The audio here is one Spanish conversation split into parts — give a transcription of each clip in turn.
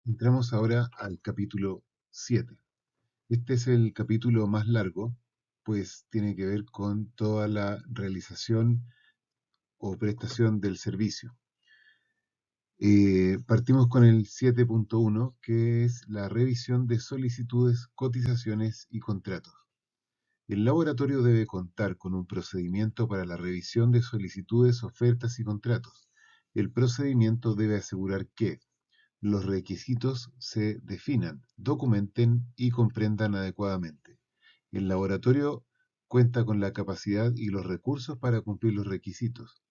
Entramos ahora al capítulo 7. Este es el capítulo más largo, pues tiene que ver con toda la realización o prestación del servicio. Partimos con el 7.1, que es la revisión de solicitudes, cotizaciones y contratos. El laboratorio debe contar con un procedimiento para la revisión de solicitudes, ofertas y contratos. El procedimiento debe asegurar que los requisitos se definan, documenten y comprendan adecuadamente. El laboratorio cuenta con la capacidad y los recursos para cumplir los requisitos.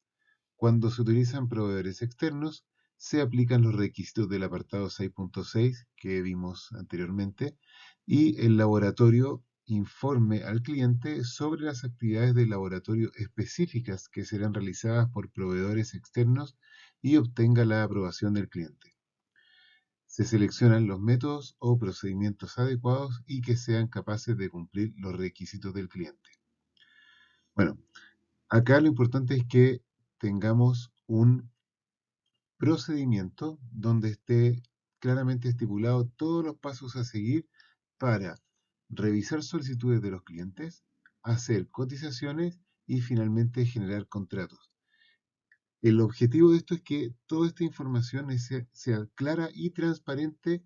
Cuando se utilizan proveedores externos, se aplican los requisitos del apartado 6.6 que vimos anteriormente y el laboratorio informe al cliente sobre las actividades del laboratorio específicas que serán realizadas por proveedores externos y obtenga la aprobación del cliente. Se seleccionan los métodos o procedimientos adecuados y que sean capaces de cumplir los requisitos del cliente. Bueno, acá lo importante es que tengamos un procedimiento donde esté claramente estipulado todos los pasos a seguir para revisar solicitudes de los clientes, hacer cotizaciones y finalmente generar contratos. El objetivo de esto es que toda esta información sea clara y transparente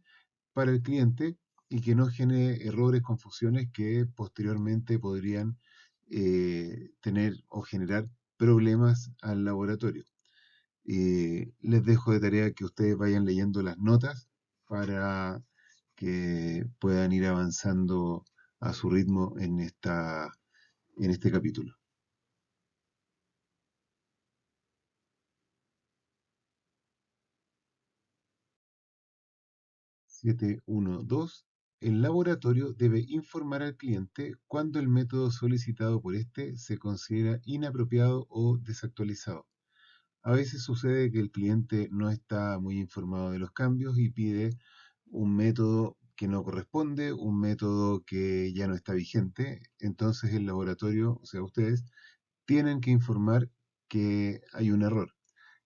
para el cliente y que no genere errores, confusiones que posteriormente podrían tener o generar problemas al laboratorio. Les dejo de tarea que ustedes vayan leyendo las notas para que puedan ir avanzando a su ritmo en este capítulo. 7.1.2. El laboratorio debe informar al cliente cuando el método solicitado por éste se considera inapropiado o desactualizado. A veces sucede que el cliente no está muy informado de los cambios y pide un método que no corresponde, un método que ya no está vigente. Entonces el laboratorio, o sea, ustedes, tienen que informar que hay un error.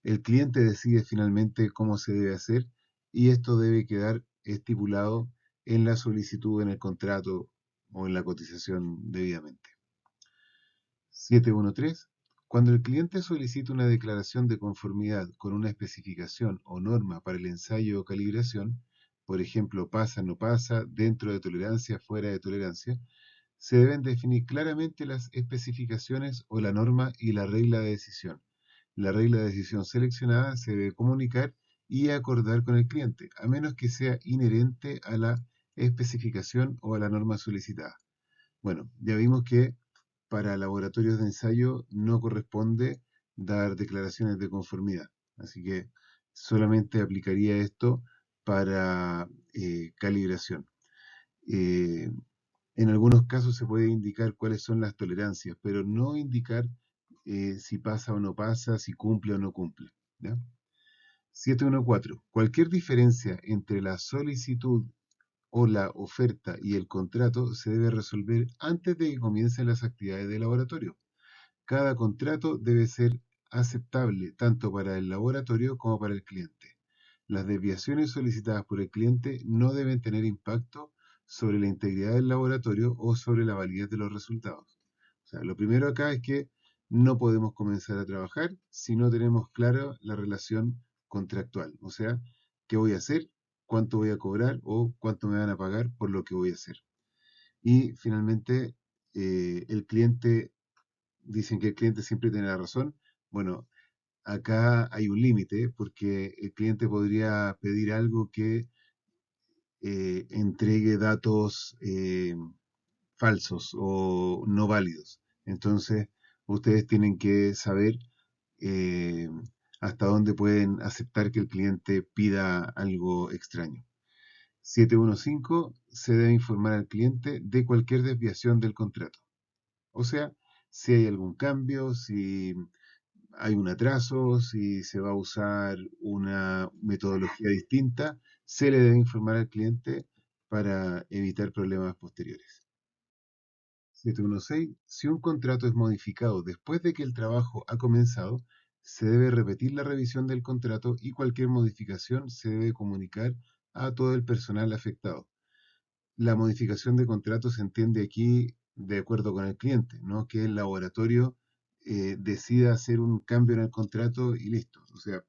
El cliente decide finalmente cómo se debe hacer y esto debe quedar estipulado en la solicitud, en el contrato o en la cotización debidamente. 7.1.3. Cuando el cliente solicita una declaración de conformidad con una especificación o norma para el ensayo o calibración, por ejemplo, pasa, no pasa, dentro de tolerancia, fuera de tolerancia, se deben definir claramente las especificaciones o la norma y la regla de decisión. La regla de decisión seleccionada se debe comunicar y acordar con el cliente, a menos que sea inherente a la especificación o a la norma solicitada. Bueno, ya vimos que para laboratorios de ensayo no corresponde dar declaraciones de conformidad, así que solamente aplicaría esto para calibración. Eh, en algunos casos se puede indicar cuáles son las tolerancias, pero no indicar si pasa o no pasa, si cumple o no cumple. ¿Ya? 7.1.4. Cualquier diferencia entre la solicitud o la oferta y el contrato se debe resolver antes de que comiencen las actividades de laboratorio. Cada contrato debe ser aceptable tanto para el laboratorio como para el cliente. Las desviaciones solicitadas por el cliente no deben tener impacto sobre la integridad del laboratorio o sobre la validez de los resultados. O sea, lo primero acá es que no podemos comenzar a trabajar si no tenemos clara la relación contractual. O sea, qué voy a hacer, cuánto voy a cobrar o cuánto me van a pagar por lo que voy a hacer. Y finalmente, el cliente, dicen que el cliente siempre tiene la razón. Bueno, acá hay un límite porque el cliente podría pedir algo que entregue datos falsos o no válidos. Entonces, ustedes tienen que saber eh, hasta dónde pueden aceptar que el cliente pida algo extraño. 7.1.5. Se debe informar al cliente de cualquier desviación del contrato. O sea, si hay algún cambio, si hay un atraso, si se va a usar una metodología distinta, se le debe informar al cliente para evitar problemas posteriores. 7.1.6. Si un contrato es modificado después de que el trabajo ha comenzado, se debe repetir la revisión del contrato y cualquier modificación se debe comunicar a todo el personal afectado. La modificación de contrato se entiende aquí de acuerdo con el cliente, no que el laboratorio decida hacer un cambio en el contrato y listo. O sea,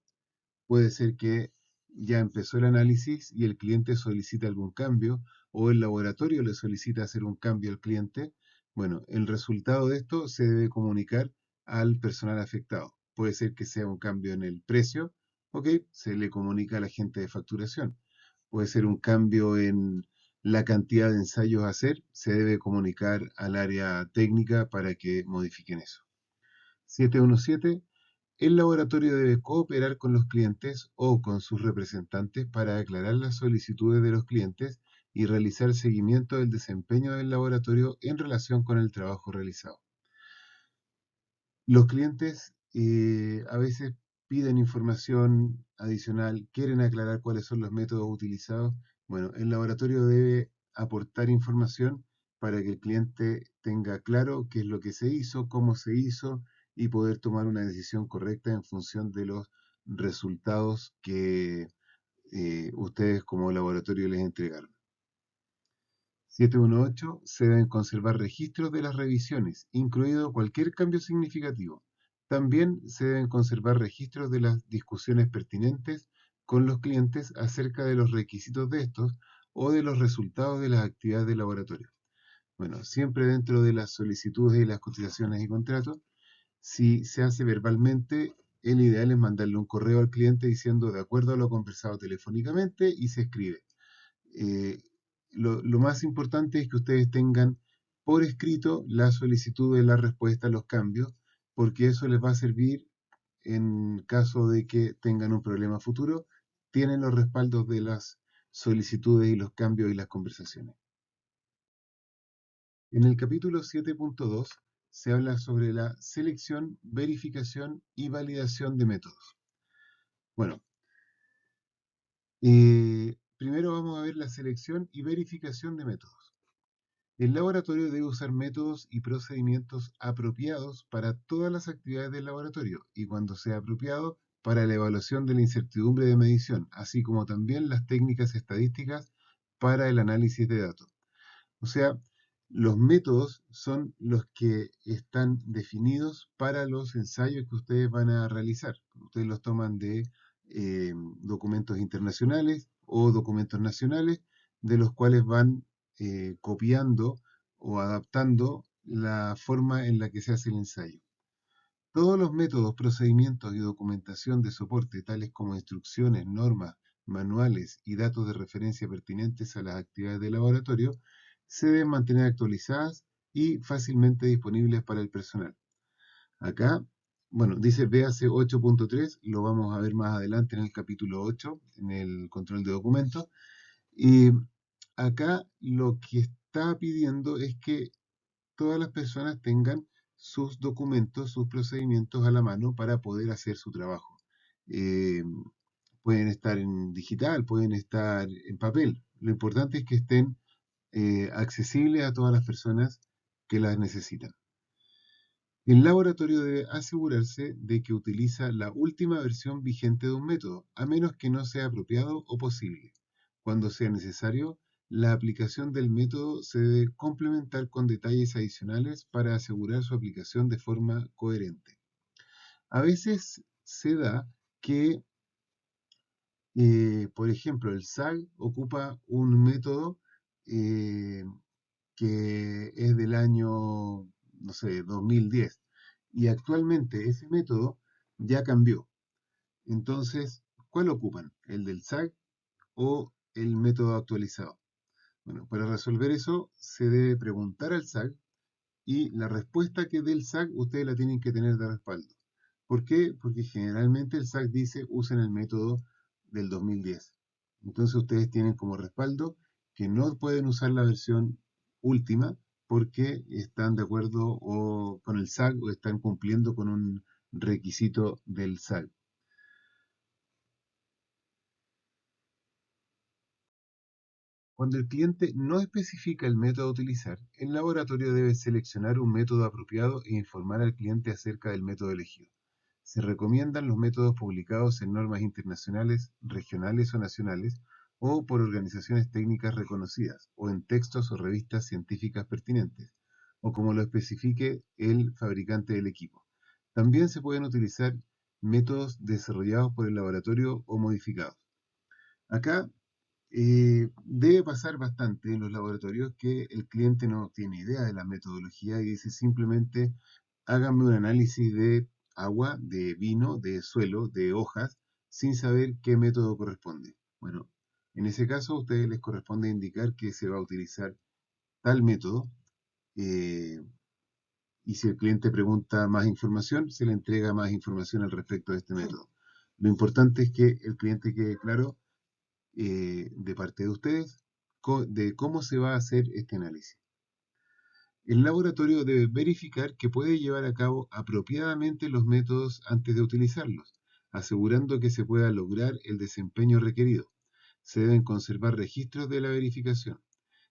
puede ser que ya empezó el análisis y el cliente solicita algún cambio o el laboratorio le solicita hacer un cambio al cliente. Bueno, el resultado de esto se debe comunicar al personal afectado. Puede ser que sea un cambio en el precio, ok, se le comunica al agente de facturación. Puede ser un cambio en la cantidad de ensayos a hacer, se debe comunicar al área técnica para que modifiquen eso. 717. El laboratorio debe cooperar con los clientes o con sus representantes para aclarar las solicitudes de los clientes y realizar seguimiento del desempeño del laboratorio en relación con el trabajo realizado. Los clientes a veces piden información adicional, quieren aclarar cuáles son los métodos utilizados. Bueno, el laboratorio debe aportar información para que el cliente tenga claro qué es lo que se hizo, cómo se hizo y poder tomar una decisión correcta en función de los resultados que ustedes como laboratorio les entregaron. 718. Se deben conservar registros de las revisiones, incluido cualquier cambio significativo. También se deben conservar registros de las discusiones pertinentes con los clientes acerca de los requisitos de estos o de los resultados de las actividades del laboratorio. Bueno, siempre dentro de las solicitudes y las cotizaciones y contratos, si se hace verbalmente, el ideal es mandarle un correo al cliente diciendo de acuerdo a lo conversado telefónicamente y se escribe. eh, lo más importante es que ustedes tengan por escrito la solicitud de la respuesta a los cambios, porque eso les va a servir en caso de que tengan un problema futuro. Tienen los respaldos de las solicitudes y los cambios y las conversaciones. En el capítulo 7.2 se habla sobre la selección, verificación y validación de métodos. Bueno, primero vamos a ver la selección y verificación de métodos. El laboratorio debe usar métodos y procedimientos apropiados para todas las actividades del laboratorio y, cuando sea apropiado, para la evaluación de la incertidumbre de medición, así como también las técnicas estadísticas para el análisis de datos. O sea, los métodos son los que están definidos para los ensayos que ustedes van a realizar. Ustedes los toman de documentos internacionales o documentos nacionales, de los cuales van copiando o adaptando la forma en la que se hace el ensayo. Todos los métodos, procedimientos y documentación de soporte, tales como instrucciones, normas, manuales y datos de referencia pertinentes a las actividades de laboratorio, se deben mantener actualizadas y fácilmente disponibles para el personal. Acá, bueno, dice véase 8.3, lo vamos a ver más adelante en el capítulo 8, en el control de documentos. Y acá lo que está pidiendo es que todas las personas tengan sus documentos, sus procedimientos a la mano para poder hacer su trabajo. Eh, Pueden estar en digital, pueden estar en papel. Lo importante es que estén accesibles a todas las personas que las necesitan. El laboratorio debe asegurarse de que utiliza la última versión vigente de un método, a menos que no sea apropiado o posible. Cuando sea necesario, la aplicación del método se debe complementar con detalles adicionales para asegurar su aplicación de forma coherente. A veces se da que, por ejemplo, el SAG ocupa un método eh, que es del año, no sé, 2010. Y actualmente ese método ya cambió. Entonces, ¿cuál ocupan? ¿El del SAG o el método actualizado? Bueno, para resolver eso se debe preguntar al SAG y la respuesta que dé el SAG ustedes la tienen que tener de respaldo. ¿Por qué? Porque generalmente el SAC dice usen el método del 2010. Entonces ustedes tienen como respaldo que no pueden usar la versión última porque están de acuerdo o con el SAC o están cumpliendo con un requisito del SAC. Cuando el cliente no especifica el método a utilizar, el laboratorio debe seleccionar un método apropiado e informar al cliente acerca del método elegido. Se recomiendan los métodos publicados en normas internacionales, regionales o nacionales, o por organizaciones técnicas reconocidas, o en textos o revistas científicas pertinentes, o como lo especifique el fabricante del equipo. También se pueden utilizar métodos desarrollados por el laboratorio o modificados. Acá debe pasar bastante en los laboratorios que el cliente no tiene idea de la metodología y dice simplemente háganme un análisis de agua, de vino, de suelo, de hojas, sin saber qué método corresponde. Bueno, en ese caso a ustedes les corresponde indicar que se va a utilizar tal método eh, y si el cliente pregunta más información, se le entrega más información al respecto de este método. Lo importante es que el cliente quede claro de parte de ustedes de cómo se va a hacer este análisis. El laboratorio debe verificar que puede llevar a cabo apropiadamente los métodos antes de utilizarlos, asegurando que se pueda lograr el desempeño requerido. Se deben conservar registros de la verificación.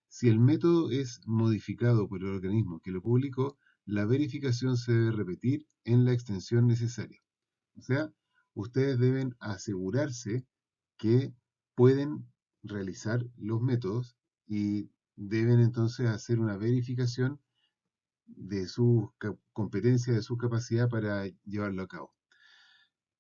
Si el método es modificado por el organismo que lo publicó, la verificación se debe repetir en la extensión necesaria. O sea, ustedes deben asegurarse que pueden realizar los métodos y deben entonces hacer una verificación de su competencia, de su capacidad para llevarlo a cabo.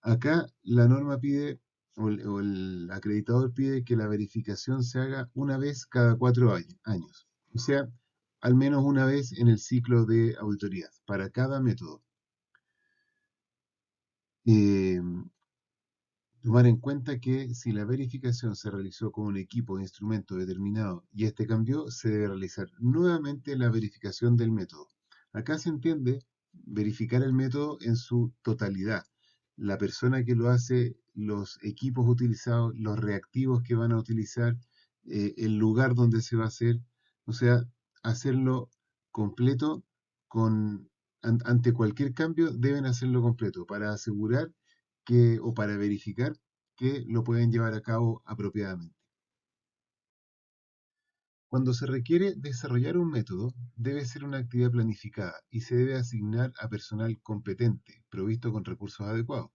Acá la norma pide, o el acreditador pide que la verificación se haga una vez cada 4 años. O sea, al menos una vez en el ciclo de auditorías, para cada método. Eh, Tomar en cuenta que si la verificación se realizó con un equipo de instrumento determinado y este cambió, se debe realizar nuevamente la verificación del método. Acá se entiende verificar el método en su totalidad. La persona que lo hace, los equipos utilizados, los reactivos que van a utilizar, el lugar donde se va a hacer, o sea, hacerlo completo ante cualquier cambio deben hacerlo completo para asegurar o para verificar que lo pueden llevar a cabo apropiadamente. Cuando se requiere desarrollar un método, debe ser una actividad planificada y se debe asignar a personal competente, provisto con recursos adecuados.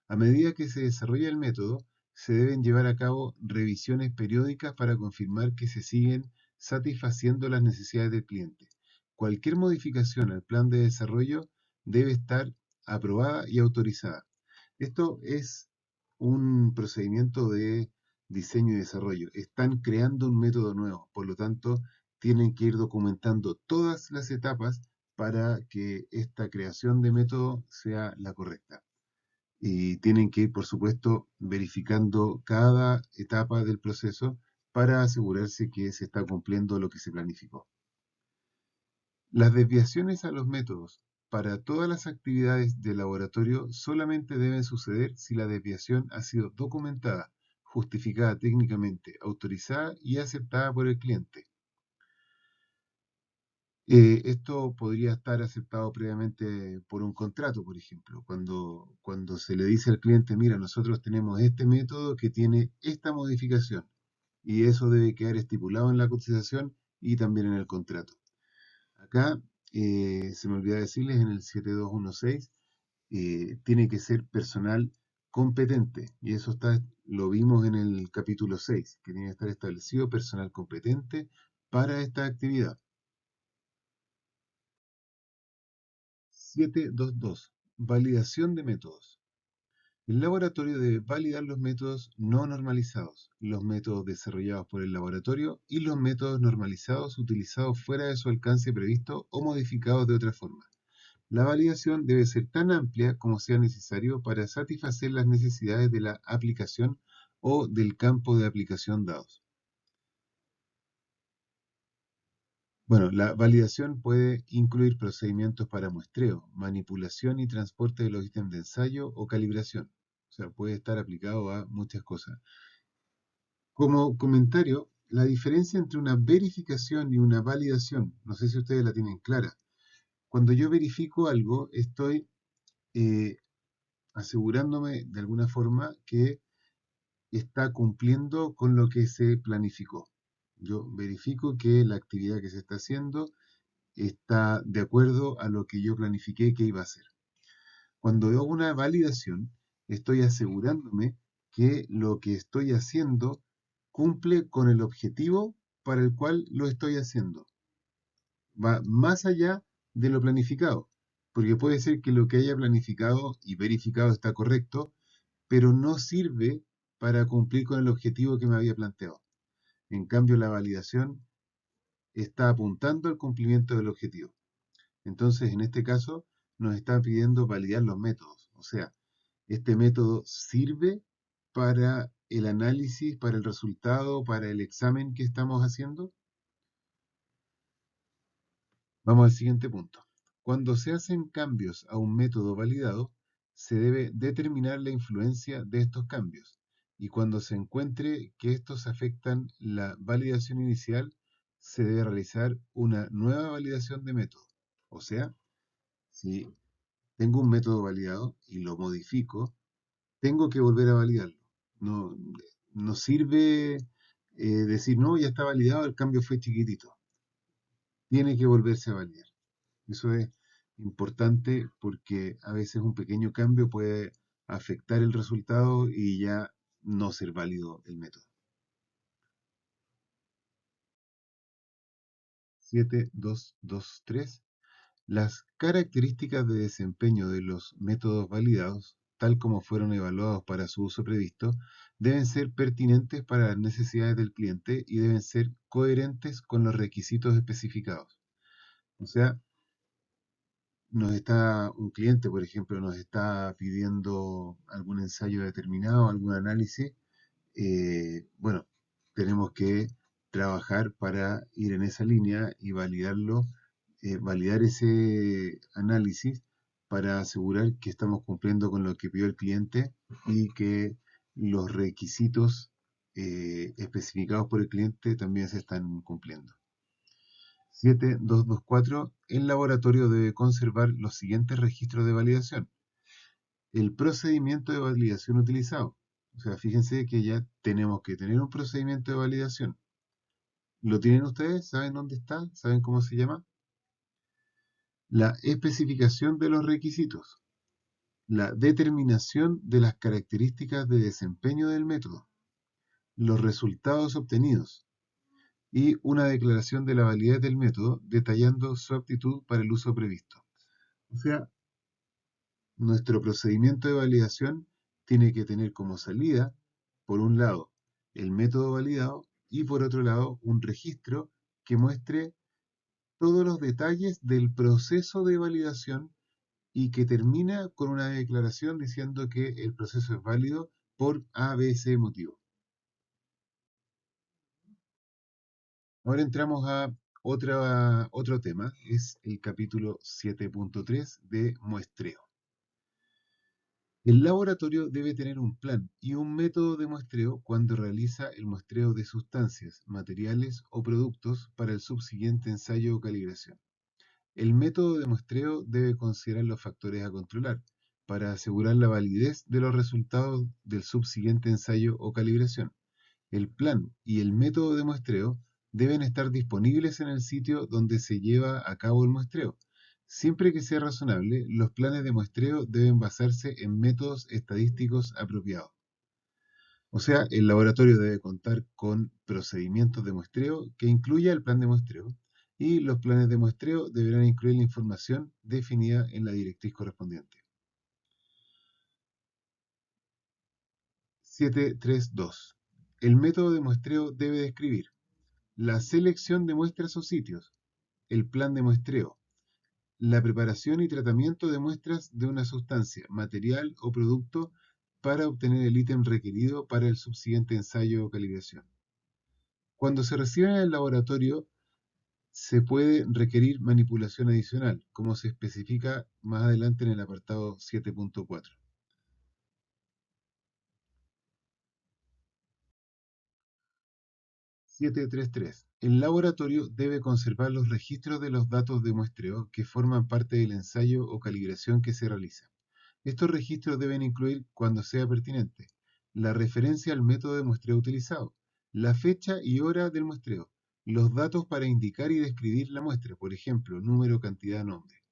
A medida que se desarrolla el método, se deben llevar a cabo revisiones periódicas para confirmar que se siguen satisfaciendo las necesidades del cliente. Cualquier modificación al plan de desarrollo debe estar aprobada y autorizada. Esto es un procedimiento de diseño y desarrollo. Están creando un método nuevo, por lo tanto, tienen que ir documentando todas las etapas para que esta creación de método sea la correcta. Y tienen que ir, por supuesto, verificando cada etapa del proceso para asegurarse que se está cumpliendo lo que se planificó. Las desviaciones a los métodos para todas las actividades de laboratorio solamente deben suceder si la desviación ha sido documentada, justificada técnicamente, autorizada y aceptada por el cliente. Esto podría estar aceptado previamente por un contrato, por ejemplo, cuando se le dice al cliente, mira, nosotros tenemos este método que tiene esta modificación y eso debe quedar estipulado en la cotización y también en el contrato. Acá, se me olvidó decirles, en el 7216 tiene que ser personal competente. Y eso lo vimos en el capítulo 6, que tiene que estar establecido personal competente para esta actividad. 722. Validación de métodos. El laboratorio debe validar los métodos no normalizados, los métodos desarrollados por el laboratorio y los métodos normalizados utilizados fuera de su alcance previsto o modificados de otra forma. La validación debe ser tan amplia como sea necesario para satisfacer las necesidades de la aplicación o del campo de aplicación dados. Bueno, la validación puede incluir procedimientos para muestreo, manipulación y transporte de los ítems de ensayo o calibración. O sea, puede estar aplicado a muchas cosas. Como comentario, la diferencia entre una verificación y una validación, no sé si ustedes la tienen clara. Cuando yo verifico algo, estoy eh, asegurándome de alguna forma que está cumpliendo con lo que se planificó. Yo verifico que la actividad que se está haciendo está de acuerdo a lo que yo planifiqué que iba a hacer. Cuando hago una validación, estoy asegurándome que lo que estoy haciendo cumple con el objetivo para el cual lo estoy haciendo. Va más allá de lo planificado, porque puede ser que lo que haya planificado y verificado está correcto, pero no sirve para cumplir con el objetivo que me había planteado. En cambio, la validación está apuntando al cumplimiento del objetivo. Entonces, en este caso, nos está pidiendo validar los métodos. O sea, este método sirve para el análisis, para el resultado, para el examen que estamos haciendo. Vamos al siguiente punto. Cuando se hacen cambios a un método validado, se debe determinar la influencia de estos cambios. Y cuando se encuentre que estos afectan la validación inicial, se debe realizar una nueva validación de método. O sea, si tengo un método validado y lo modifico, tengo que volver a validarlo. No, no sirve decir, no, ya está validado, el cambio fue chiquitito. Tiene que volverse a validar. Eso es importante porque a veces un pequeño cambio puede afectar el resultado y ya no ser válido el método. 7223. Las características de desempeño de los métodos validados, tal como fueron evaluados para su uso previsto, deben ser pertinentes para las necesidades del cliente y deben ser coherentes con los requisitos especificados. O sea, un cliente, por ejemplo, nos está pidiendo algún ensayo determinado, algún análisis, bueno, tenemos que trabajar para ir en esa línea y validarlo, validar ese análisis para asegurar que estamos cumpliendo con lo que pidió el cliente y que los requisitos especificados por el cliente también se están cumpliendo. 7224. El laboratorio debe conservar los siguientes registros de validación. El procedimiento de validación utilizado. O sea, fíjense que ya tenemos que tener un procedimiento de validación. ¿Lo tienen ustedes? ¿Saben dónde está? ¿Saben cómo se llama? La especificación de los requisitos. La determinación de las características de desempeño del método. Los resultados obtenidos. Y una declaración de la validez del método detallando su aptitud para el uso previsto. O sea, nuestro procedimiento de validación tiene que tener como salida, por un lado, el método validado y por otro lado, un registro que muestre todos los detalles del proceso de validación y que termina con una declaración diciendo que el proceso es válido por ABC motivo. Ahora entramos a otro tema, es el capítulo 7.3 de muestreo. El laboratorio debe tener un plan y un método de muestreo cuando realiza el muestreo de sustancias, materiales o productos para el subsiguiente ensayo o calibración. El método de muestreo debe considerar los factores a controlar para asegurar la validez de los resultados del subsiguiente ensayo o calibración. El plan y el método de muestreo deben estar disponibles en el sitio donde se lleva a cabo el muestreo. Siempre que sea razonable, los planes de muestreo deben basarse en métodos estadísticos apropiados. O sea, el laboratorio debe contar con procedimientos de muestreo que incluya el plan de muestreo y los planes de muestreo deberán incluir la información definida en la directriz correspondiente. 732. El método de muestreo debe describir la selección de muestras o sitios, el plan de muestreo, la preparación y tratamiento de muestras de una sustancia, material o producto para obtener el ítem requerido para el subsiguiente ensayo o calibración. Cuando se recibe en el laboratorio, se puede requerir manipulación adicional, como se especifica más adelante en el apartado 7.4. 733. El laboratorio debe conservar los registros de los datos de muestreo que forman parte del ensayo o calibración que se realiza. Estos registros deben incluir, cuando sea pertinente, la referencia al método de muestreo utilizado, la fecha y hora del muestreo, los datos para indicar y describir la muestra, por ejemplo, número, cantidad, nombre,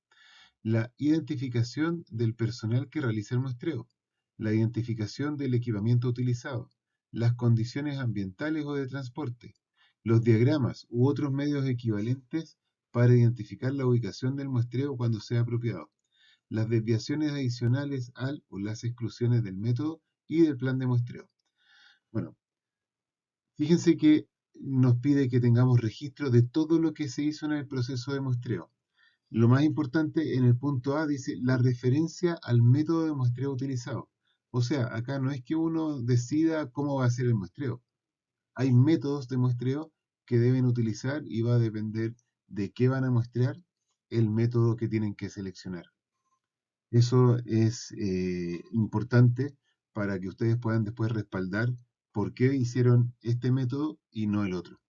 la identificación del personal que realiza el muestreo, la identificación del equipamiento utilizado, las condiciones ambientales o de transporte, los diagramas u otros medios equivalentes para identificar la ubicación del muestreo cuando sea apropiado, las desviaciones adicionales al o las exclusiones del método y del plan de muestreo. Bueno, fíjense que nos pide que tengamos registro de todo lo que se hizo en el proceso de muestreo. Lo más importante en el punto A dice la referencia al método de muestreo utilizado. O sea, acá no es que uno decida cómo va a ser el muestreo. Hay métodos de muestreo que deben utilizar y va a depender de qué van a muestrear el método que tienen que seleccionar. Eso es importante para que ustedes puedan después respaldar por qué hicieron este método y no el otro.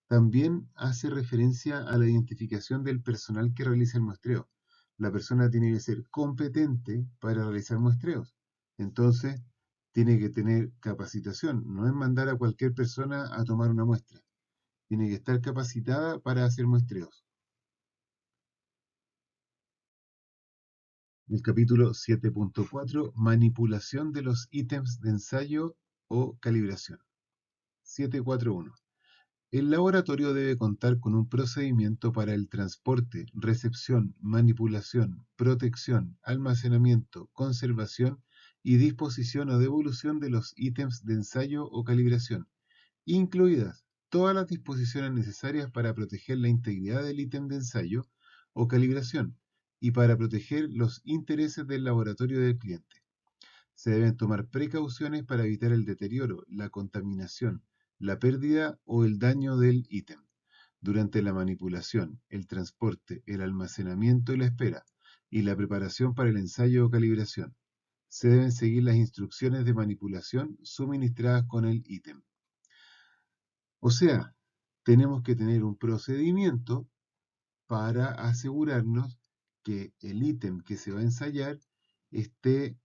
También hace referencia a la identificación del personal que realiza el muestreo. La persona tiene que ser competente para realizar muestreos. Entonces, tiene que tener capacitación. No es mandar a cualquier persona a tomar una muestra. Tiene que estar capacitada para hacer muestreos. El capítulo 7.4, manipulación de los ítems de ensayo o calibración. 7.4.1. El laboratorio debe contar con un procedimiento para el transporte, recepción, manipulación, protección, almacenamiento, conservación y disposición o devolución de los ítems de ensayo o calibración, incluidas todas las disposiciones necesarias para proteger la integridad del ítem de ensayo o calibración y para proteger los intereses del laboratorio del cliente. Se deben tomar precauciones para evitar el deterioro, la contaminación, la pérdida o el daño del ítem durante la manipulación, el transporte, el almacenamiento y la espera, y la preparación para el ensayo o calibración. Se deben seguir las instrucciones de manipulación suministradas con el ítem. O sea, tenemos que tener un procedimiento para asegurarnos que el ítem que se va a ensayar esté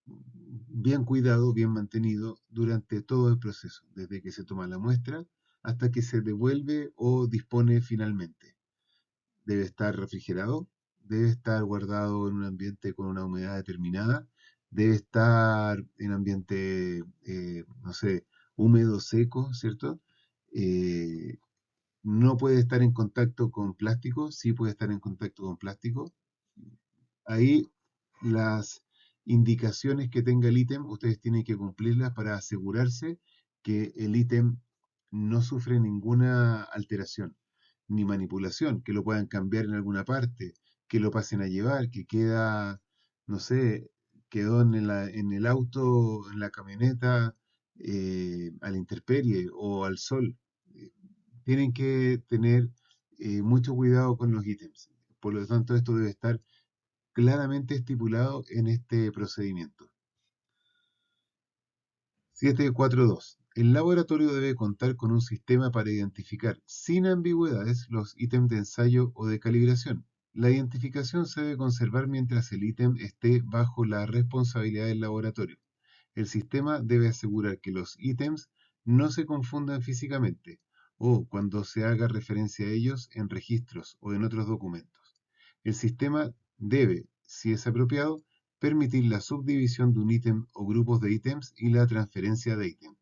bien cuidado, bien mantenido durante todo el proceso, desde que se toma la muestra hasta que se devuelve o dispone finalmente. Debe estar refrigerado, debe estar guardado en un ambiente con una humedad determinada, debe estar en ambiente, no sé, húmedo, seco, ¿cierto? Eh, no puede estar en contacto con plástico, sí puede estar en contacto con plástico. Ahí las indicaciones que tenga el ítem, ustedes tienen que cumplirlas para asegurarse que el ítem no sufre ninguna alteración ni manipulación, que lo puedan cambiar en alguna parte, que lo pasen a llevar, que queda, no sé, quedó en el auto, en la camioneta, a la intemperie o al sol. Eh, Tienen que tener mucho cuidado con los ítems. Por lo tanto, esto debe estar claramente estipulado en este procedimiento. 7.4.2. El laboratorio debe contar con un sistema para identificar sin ambigüedades los ítems de ensayo o de calibración. La identificación se debe conservar mientras el ítem esté bajo la responsabilidad del laboratorio. El sistema debe asegurar que los ítems no se confundan físicamente o cuando se haga referencia a ellos en registros o en otros documentos. El sistema debe, si es apropiado, permitir la subdivisión de un ítem o grupos de ítems y la transferencia de ítem.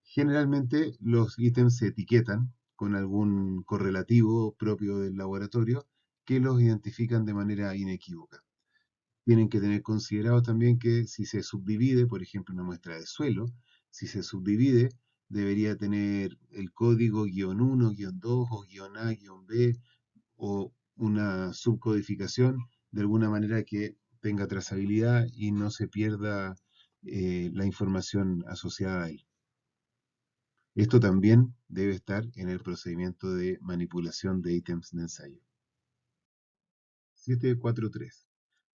Generalmente los ítems se etiquetan con algún correlativo propio del laboratorio que los identifican de manera inequívoca. Tienen que tener considerado también que si se subdivide, por ejemplo, una muestra de suelo, si se subdivide, debería tener el código -1, -2 o -A, B o una subcodificación de alguna manera que tenga trazabilidad y no se pierda la información asociada a él. Esto también debe estar en el procedimiento de manipulación de ítems de ensayo. 7.4.3.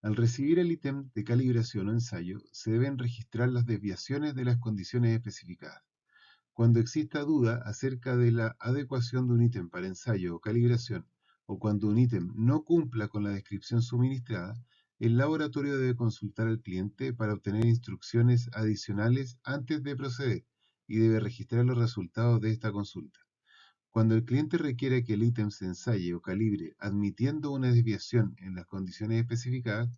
Al recibir el ítem de calibración o ensayo, se deben registrar las desviaciones de las condiciones especificadas. Cuando exista duda acerca de la adecuación de un ítem para ensayo o calibración, o cuando un ítem no cumpla con la descripción suministrada, el laboratorio debe consultar al cliente para obtener instrucciones adicionales antes de proceder y debe registrar los resultados de esta consulta. Cuando el cliente requiere que el ítem se ensaye o calibre admitiendo una desviación en las condiciones especificadas,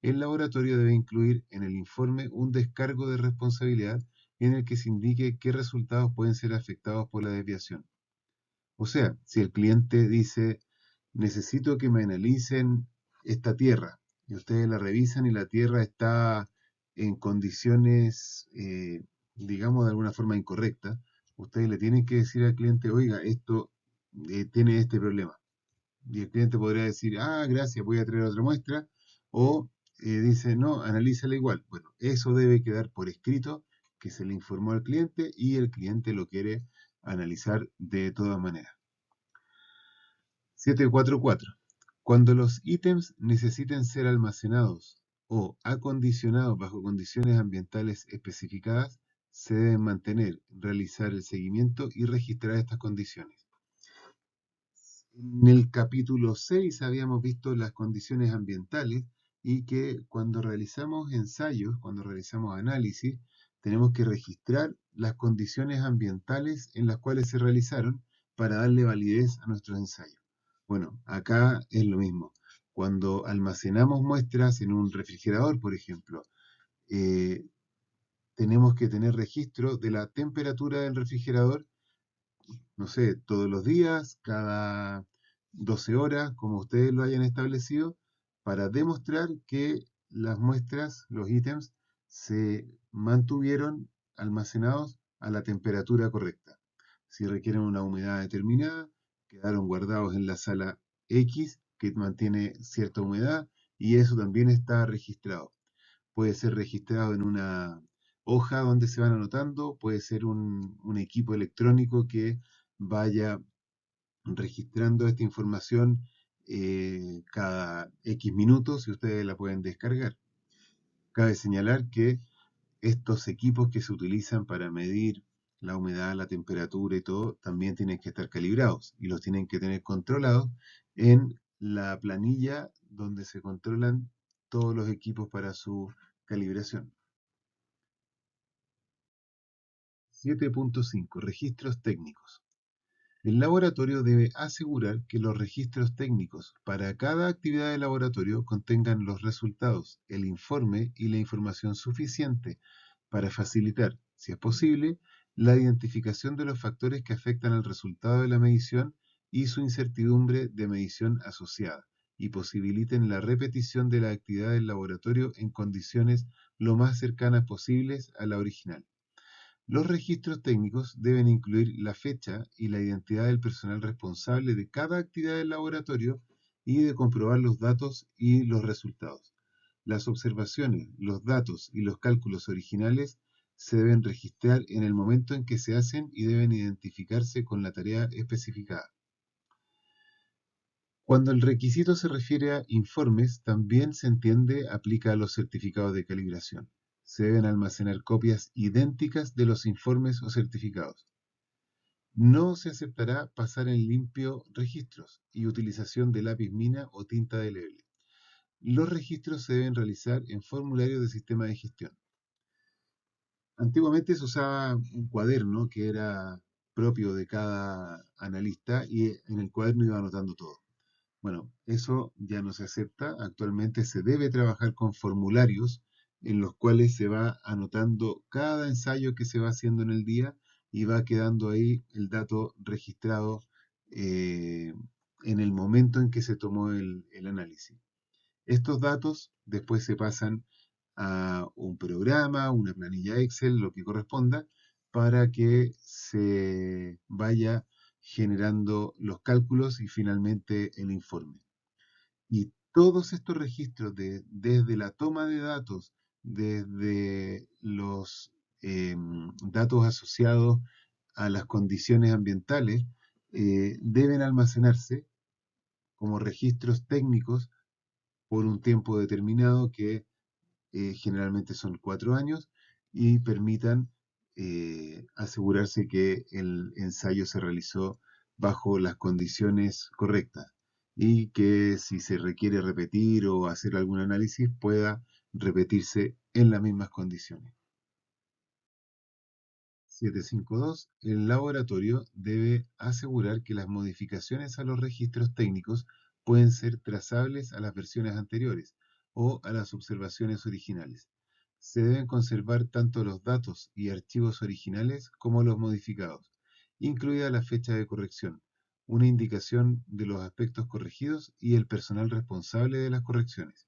el laboratorio debe incluir en el informe un descargo de responsabilidad en el que se indique qué resultados pueden ser afectados por la desviación. O sea, si el cliente dice, necesito que me analicen esta tierra, y ustedes la revisan y la tierra está en condiciones, digamos, de alguna forma incorrectas, ustedes le tienen que decir al cliente, oiga, esto tiene este problema. Y el cliente podría decir, ah, gracias, voy a traer otra muestra, o dice, no, analízala igual. Bueno, eso debe quedar por escrito, que se le informó al cliente y el cliente lo quiere analizar de todas maneras. 744. Cuando los ítems necesiten ser almacenados o acondicionados bajo condiciones ambientales especificadas, se deben mantener, realizar el seguimiento y registrar estas condiciones. En el capítulo 6 habíamos visto las condiciones ambientales y que cuando realizamos ensayos, cuando realizamos análisis, tenemos que registrar las condiciones ambientales en las cuales se realizaron para darle validez a nuestros ensayos. Bueno, acá es lo mismo. Cuando almacenamos muestras en un refrigerador, por ejemplo, eh, tenemos que tener registro de la temperatura del refrigerador, no sé, todos los días, cada 12 horas, como ustedes lo hayan establecido, para demostrar que las muestras, los ítems, se mantuvieron almacenados a la temperatura correcta. Si requieren una humedad determinada, quedaron guardados en la sala X, que mantiene cierta humedad, y eso también está registrado. Puede ser registrado en una hoja donde se van anotando, puede ser un equipo electrónico que vaya registrando esta información cada X minutos y ustedes la pueden descargar. Cabe señalar que estos equipos que se utilizan para medir la humedad, la temperatura y todo, también tienen que estar calibrados y los tienen que tener controlados en la planilla donde se controlan todos los equipos para su calibración. 7.5. Registros técnicos. El laboratorio debe asegurar que los registros técnicos para cada actividad de laboratorio contengan los resultados, el informe y la información suficiente para facilitar, si es posible, la identificación de los factores que afectan al resultado de la medición y su incertidumbre de medición asociada, y posibiliten la repetición de la actividad del laboratorio en condiciones lo más cercanas posibles a la original. Los registros técnicos deben incluir la fecha y la identidad del personal responsable de cada actividad del laboratorio y de comprobar los datos y los resultados. Las observaciones, los datos y los cálculos originales se deben registrar en el momento en que se hacen y deben identificarse con la tarea especificada. Cuando el requisito se refiere a informes, también se entiende aplica a los certificados de calibración. Se deben almacenar copias idénticas de los informes o certificados. No se aceptará pasar en limpio registros y utilización de lápiz mina o tinta deleble. Los registros se deben realizar en formularios de sistema de gestión. Antiguamente se usaba un cuaderno que era propio de cada analista y en el cuaderno iba anotando todo. Bueno, eso ya no se acepta. Actualmente se debe trabajar con formularios en los cuales se va anotando cada ensayo que se va haciendo en el día y va quedando ahí el dato registrado eh, en el momento en que se tomó el análisis. Estos datos después se pasan a un programa, una planilla Excel, lo que corresponda, para que se vaya generando los cálculos y finalmente el informe. Y todos estos registros, desde la toma de datos, desde los datos asociados a las condiciones ambientales, deben almacenarse como registros técnicos por un tiempo determinado que generalmente son 4 años y permitan asegurarse que el ensayo se realizó bajo las condiciones correctas y que si se requiere repetir o hacer algún análisis pueda repetirse en las mismas condiciones. 752. El laboratorio debe asegurar que las modificaciones a los registros técnicos pueden ser trazables a las versiones anteriores o a las observaciones originales. Se deben conservar tanto los datos y archivos originales como los modificados, incluida la fecha de corrección, una indicación de los aspectos corregidos y el personal responsable de las correcciones.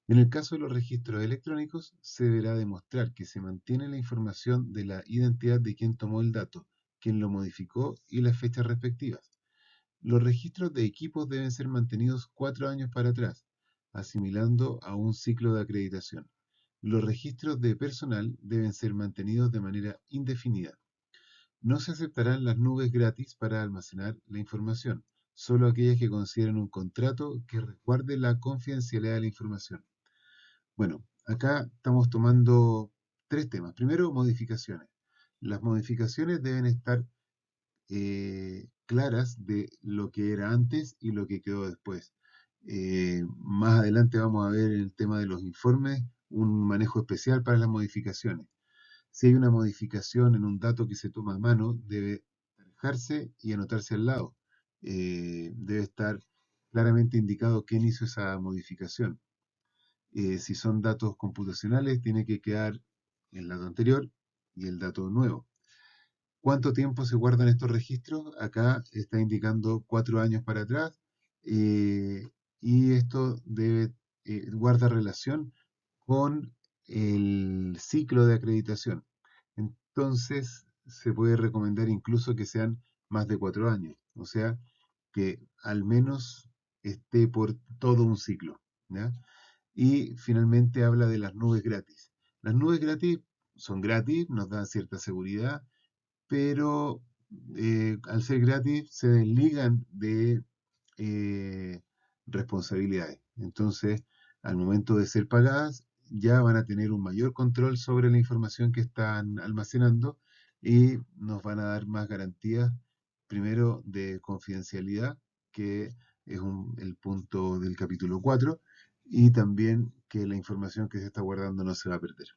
En el caso de los registros electrónicos, se deberá demostrar que se mantiene la información de la identidad de quien tomó el dato, quien lo modificó y las fechas respectivas. Los registros de equipos deben ser mantenidos 4 años para atrás, asimilando a un ciclo de acreditación. Los registros de personal deben ser mantenidos de manera indefinida. No se aceptarán las nubes gratis para almacenar la información, solo aquellas que consideren un contrato que resguarde la confidencialidad de la información. Bueno, acá estamos tomando tres temas. Primero, modificaciones. Las modificaciones deben estar claras de lo que era antes y lo que quedó después. Más adelante vamos a ver en el tema de los informes un manejo especial para las modificaciones. Si hay una modificación en un dato que se toma a mano, debe dejarse y anotarse al lado. Debe estar claramente indicado quién hizo esa modificación. Si son datos computacionales, tiene que quedar el dato anterior y el dato nuevo. ¿Cuánto tiempo se guardan estos registros? Acá está indicando 4 años para atrás, eh, y esto guarda relación con el ciclo de acreditación. Entonces, se puede recomendar incluso que sean más de 4 años, o sea, que al menos esté por todo un ciclo, ¿ya? Y finalmente habla de las nubes gratis. Las nubes gratis son gratis, nos dan cierta seguridad, pero al ser gratis se desligan de eh, responsabilidades. Entonces, al momento de ser pagadas, ya van a tener un mayor control sobre la información que están almacenando y nos van a dar más garantías, primero de confidencialidad, que es el punto del capítulo 4, y también que la información que se está guardando no se va a perder.